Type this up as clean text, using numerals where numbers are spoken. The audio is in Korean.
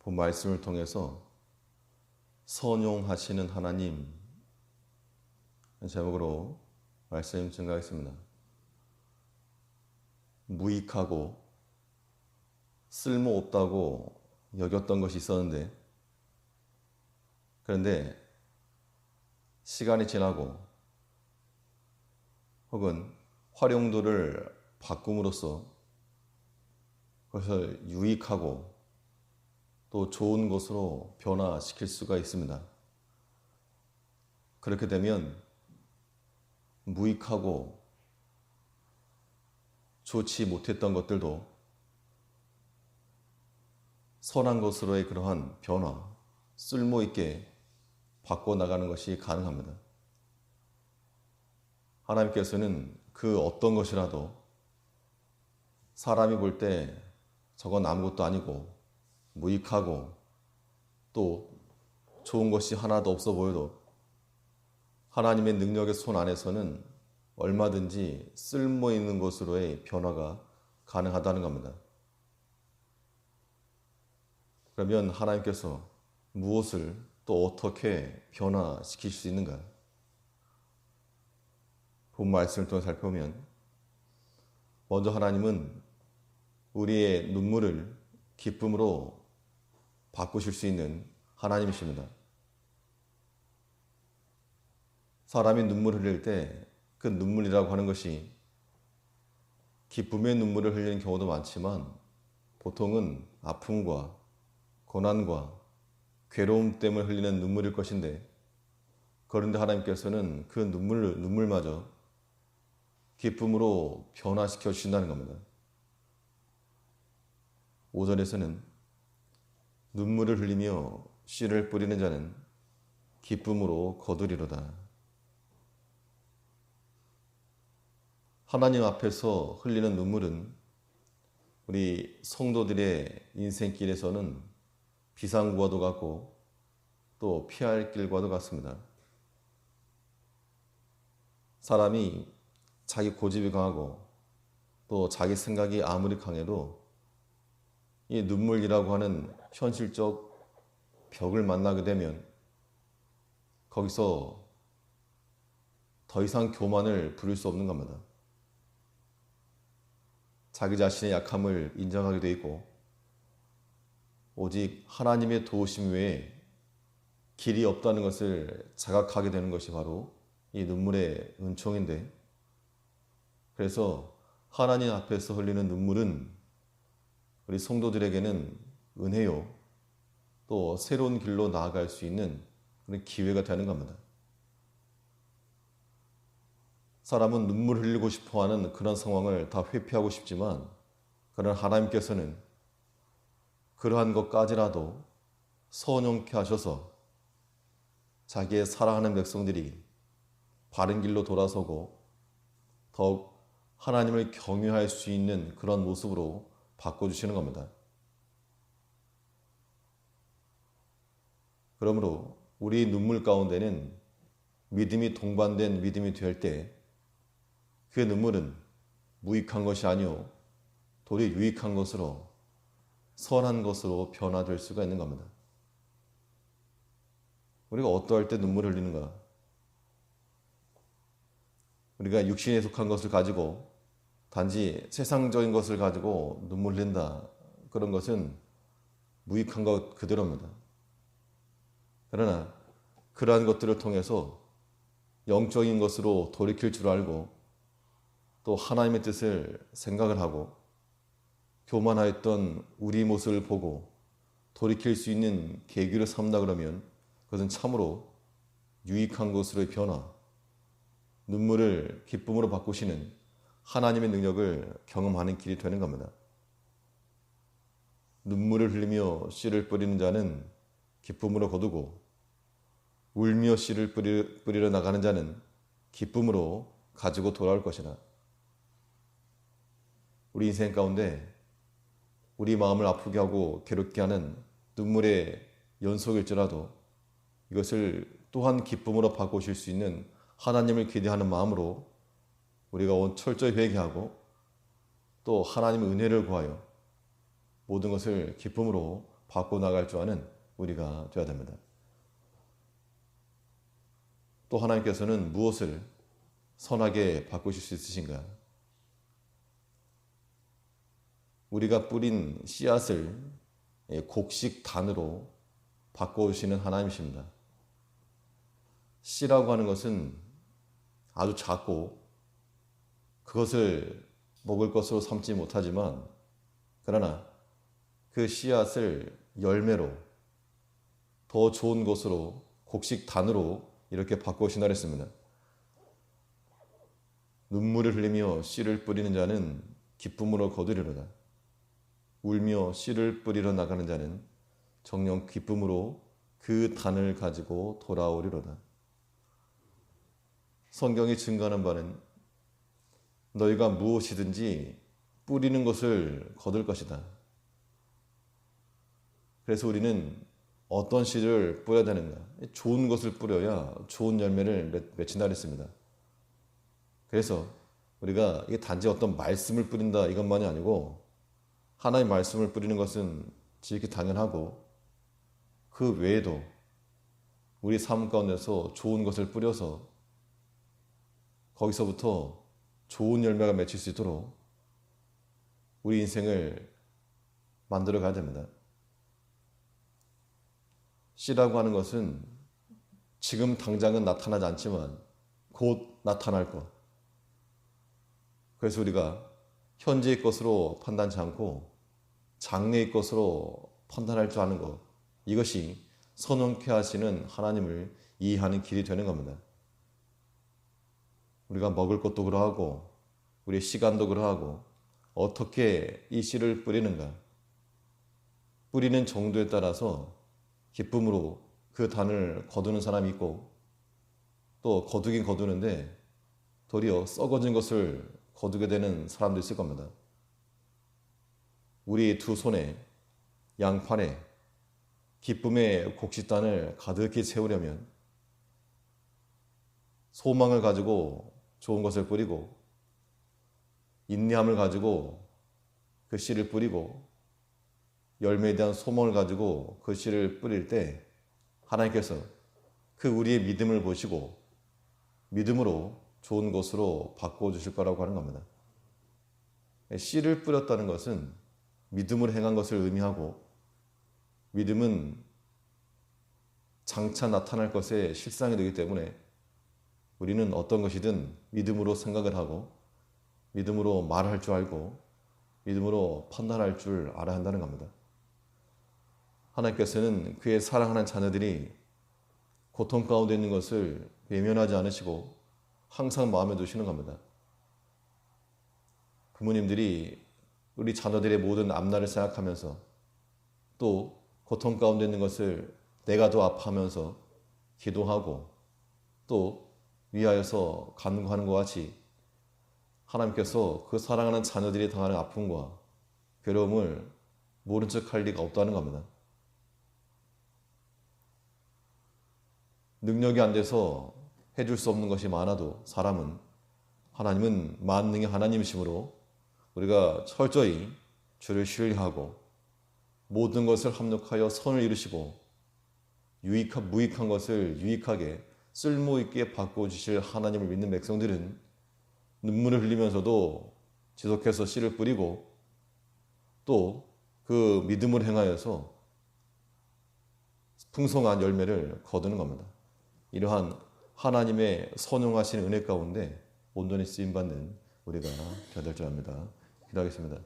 본 말씀을 통해서 선용하시는 하나님 제목으로 말씀 증가하겠습니다. 무익하고 쓸모없다고 여겼던 것이 있었는데, 그런데 시간이 지나고 혹은 활용도를 바꿈으로써 그것을 유익하고 또 좋은 것으로 변화시킬 수가 있습니다. 그렇게 되면 무익하고 좋지 못했던 것들도 선한 것으로의 그러한 변화, 쓸모있게 바꿔나가는 것이 가능합니다. 하나님께서는 그 어떤 것이라도 사람이 볼 때 저건 아무것도 아니고 무익하고 또 좋은 것이 하나도 없어 보여도 하나님의 능력의 손 안에서는 얼마든지 쓸모있는 것으로의 변화가 가능하다는 겁니다. 그러면 하나님께서 무엇을 또 어떻게 변화시킬 수 있는가? 본 말씀을 통해 살펴보면 먼저 하나님은 우리의 눈물을 기쁨으로 바꾸실 수 있는 하나님이십니다. 사람이 눈물을 흘릴 때 그 눈물이라고 하는 것이 기쁨의 눈물을 흘리는 경우도 많지만 보통은 아픔과 고난과 괴로움 때문에 흘리는 눈물일 것인데, 그런데 하나님께서는 그 눈물마저 기쁨으로 변화시켜 주신다는 겁니다. 5절에서는 눈물을 흘리며 씨를 뿌리는 자는 기쁨으로 거두리로다. 하나님 앞에서 흘리는 눈물은 우리 성도들의 인생길에서는 비상구와도 같고 또 피할 길과도 같습니다. 사람이 자기 고집이 강하고 또 자기 생각이 아무리 강해도 이 눈물이라고 하는 현실적 벽을 만나게 되면 거기서 더 이상 교만을 부릴 수 없는 겁니다. 자기 자신의 약함을 인정하게 돼 있고 오직 하나님의 도우심 외에 길이 없다는 것을 자각하게 되는 것이 바로 이 눈물의 은총인데, 그래서 하나님 앞에서 흘리는 눈물은 우리 성도들에게는 은혜요, 또 새로운 길로 나아갈 수 있는 그런 기회가 되는 겁니다. 사람은 눈물 흘리고 싶어하는 그런 상황을 다 회피하고 싶지만, 그러나 하나님께서는 그러한 것까지라도 선용케 하셔서 자기의 사랑하는 백성들이 바른 길로 돌아서고 더욱 하나님을 경외할 수 있는 그런 모습으로 바꿔주시는 겁니다. 그러므로 우리 눈물 가운데는 믿음이 동반된 믿음이 될 때 그 눈물은 무익한 것이 아니오 도리 유익한 것으로, 선한 것으로 변화될 수가 있는 겁니다. 우리가 어떠할 때 눈물을 흘리는가? 우리가 육신에 속한 것을 가지고 단지 세상적인 것을 가지고 눈물 흘린다, 그런 것은 무익한 것 그대로입니다. 그러나 그러한 것들을 통해서 영적인 것으로 돌이킬 줄 알고 또 하나님의 뜻을 생각을 하고 교만하였던 우리 모습을 보고 돌이킬 수 있는 계기를 삼다 그러면 그것은 참으로 유익한 것으로의 변화, 눈물을 기쁨으로 바꾸시는 하나님의 능력을 경험하는 길이 되는 겁니다. 눈물을 흘리며 씨를 뿌리는 자는 기쁨으로 거두고 울며 씨를 뿌리러 나가는 자는 기쁨으로 가지고 돌아올 것이다. 우리 인생 가운데 우리 마음을 아프게 하고 괴롭게 하는 눈물의 연속일지라도 이것을 또한 기쁨으로 바꾸실 수 있는 하나님을 기대하는 마음으로 우리가 철저히 회개하고 또 하나님의 은혜를 구하여 모든 것을 기쁨으로 바꿔 나갈 줄 아는 우리가 되어야 됩니다. 또 하나님께서는 무엇을 선하게 바꾸실 수 있으신가? 우리가 뿌린 씨앗을 곡식단으로 바꿔오시는 하나님이십니다. 씨라고 하는 것은 아주 작고 그것을 먹을 것으로 삼지 못하지만, 그러나 그 씨앗을 열매로 더 좋은 것으로 곡식단으로 이렇게 바꿔오신다 했습니다. 눈물을 흘리며 씨를 뿌리는 자는 기쁨으로 거두리로다. 울며 씨를 뿌리러 나가는 자는 정녕 기쁨으로 그 단을 가지고 돌아오리로다. 성경이 증거하는 바는 너희가 무엇이든지 뿌리는 것을 거둘 것이다. 그래서 우리는 어떤 씨를 뿌려야 되는가? 좋은 것을 뿌려야 좋은 열매를 맺힌다 그랬습니다. 그래서 우리가 이게 단지 어떤 말씀을 뿌린다 이것만이 아니고, 하나의 말씀을 뿌리는 것은 지극히 당연하고, 그 외에도 우리 삶 가운데서 좋은 것을 뿌려서 거기서부터 좋은 열매가 맺힐 수 있도록 우리 인생을 만들어 가야 됩니다. 씨라고 하는 것은 지금 당장은 나타나지 않지만 곧 나타날 것. 그래서 우리가 현재의 것으로 판단치 않고 장래의 것으로 판단할 줄 아는 것, 이것이 선언케 하시는 하나님을 이해하는 길이 되는 겁니다. 우리가 먹을 것도 그러하고 우리의 시간도 그러하고 어떻게 이 씨를 뿌리는가, 뿌리는 정도에 따라서 기쁨으로 그 단을 거두는 사람이 있고, 또 거두긴 거두는데 도리어 썩어진 것을 거두게 되는 사람도 있을 겁니다. 우리 두 손에 양팔에 기쁨의 곡식단을 가득히 채우려면 소망을 가지고 좋은 것을 뿌리고, 인내함을 가지고 그 씨를 뿌리고, 열매에 대한 소망을 가지고 그 씨를 뿌릴 때 하나님께서 그 우리의 믿음을 보시고 믿음으로 좋은 것으로 바꿔주실 거라고 하는 겁니다. 씨를 뿌렸다는 것은 믿음으로 행한 것을 의미하고, 믿음은 장차 나타날 것의 실상이 되기 때문에 우리는 어떤 것이든 믿음으로 생각을 하고 믿음으로 말할 줄 알고 믿음으로 판단할 줄 알아야 한다는 겁니다. 하나님께서는 그의 사랑하는 자녀들이 고통 가운데 있는 것을 외면하지 않으시고 항상 마음에 두시는 겁니다. 부모님들이 우리 자녀들의 모든 앞날을 생각하면서 또 고통 가운데 있는 것을 내가 더 아파하면서 기도하고 또 위하여서 간구하는 것 같이, 하나님께서 그 사랑하는 자녀들이 당하는 아픔과 괴로움을 모른 척 할 리가 없다는 겁니다. 능력이 안 돼서 해줄 수 없는 것이 많아도 하나님은 만능의 하나님이시므로 우리가 철저히 주를 신뢰하고 모든 것을 합력하여 선을 이루시고 무익한 것을 유익하게 쓸모있게 바꿔주실 하나님을 믿는 백성들은 눈물을 흘리면서도 지속해서 씨를 뿌리고 또 그 믿음을 행하여서 풍성한 열매를 거두는 겁니다. 이러한 하나님의 선용하신 은혜 가운데 온전히 쓰임받는 우리가 되어야 될 줄 압니다. 기도하겠습니다.